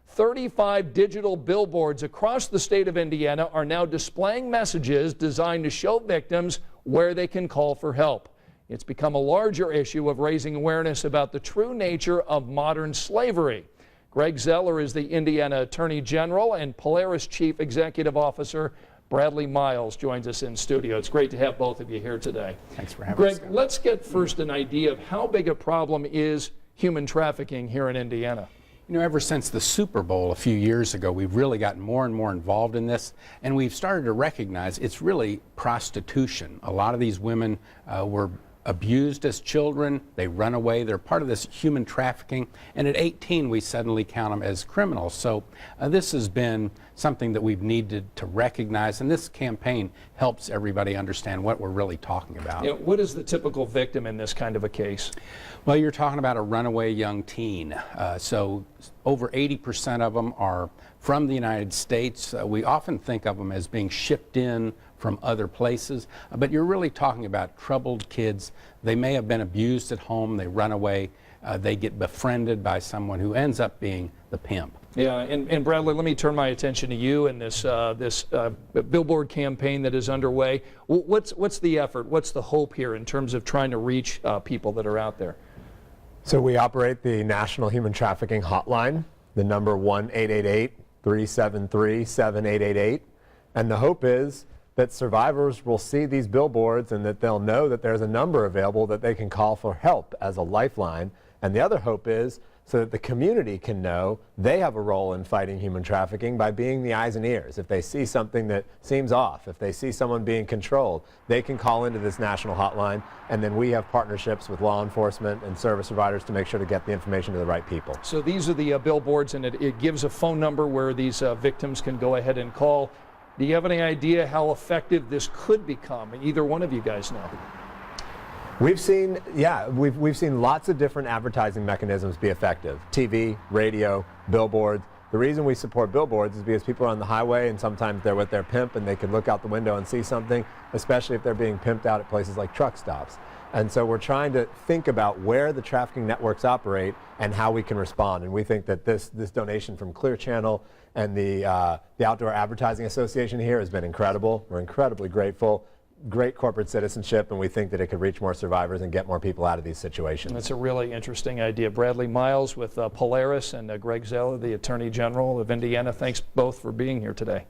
35 digital billboards across the state of Indiana are now displaying messages designed to show victims where they can call for help. It's become a larger issue of raising awareness about the true nature of modern slavery. Greg Zoeller is the Indiana Attorney General, and Polaris Chief Executive Officer Bradley Miles joins us in studio. It's great to have both of you here today. Thanks for having us. Greg, let's get first an idea of how big a problem is human trafficking here in Indiana. You know, ever since the Super Bowl a few years ago, we've really gotten more and more involved in this, and we've started to recognize it's really prostitution. A lot of these women were abused as children, they run away, they're part of this human trafficking, and at 18 we suddenly count them as criminals. So this has been something that we've needed to recognize, and this campaign helps everybody understand what we're really talking about. Yeah, what is the typical victim in this kind of a case? Well, you're talking about a runaway young teen. So over 80% of them are from the United States. We often think of them as being shipped in from other places, but you're really talking about troubled kids. They may have been abused at home, they run away, they get befriended by someone who ends up being the pimp. Yeah, and Bradley, let me turn my attention to you and this billboard campaign that is underway. What's the effort? What's the hope here in terms of trying to reach people that are out there? So we operate the National Human Trafficking Hotline, the number 1-888-373-7888, and the hope is that survivors will see these billboards and that they'll know that there's a number available that they can call for help as a lifeline. And the other hope is so that the community can know they have a role in fighting human trafficking by being the eyes and ears. If they see something that seems off, if they see someone being controlled, they can call into this national hotline, and then we have partnerships with law enforcement and service providers to make sure to get the information to the right people. So these are the billboards, and it gives a phone number where these victims can go ahead and call. Do you have any idea how effective this could become? Either one of you guys know. We've seen lots of different advertising mechanisms be effective. TV, radio, billboards. The reason we support billboards is because people are on the highway and sometimes they're with their pimp and they can look out the window and see something, especially if they're being pimped out at places like truck stops. And so we're trying to think about where the trafficking networks operate and how we can respond. And we think that this donation from Clear Channel and the Outdoor Advertising Association here has been incredible. We're incredibly grateful. Great corporate citizenship, and we think that it could reach more survivors and get more people out of these situations. That's a really interesting idea. Bradley Miles with Polaris and Greg Zoeller, the Attorney General of Indiana. Thanks both for being here today.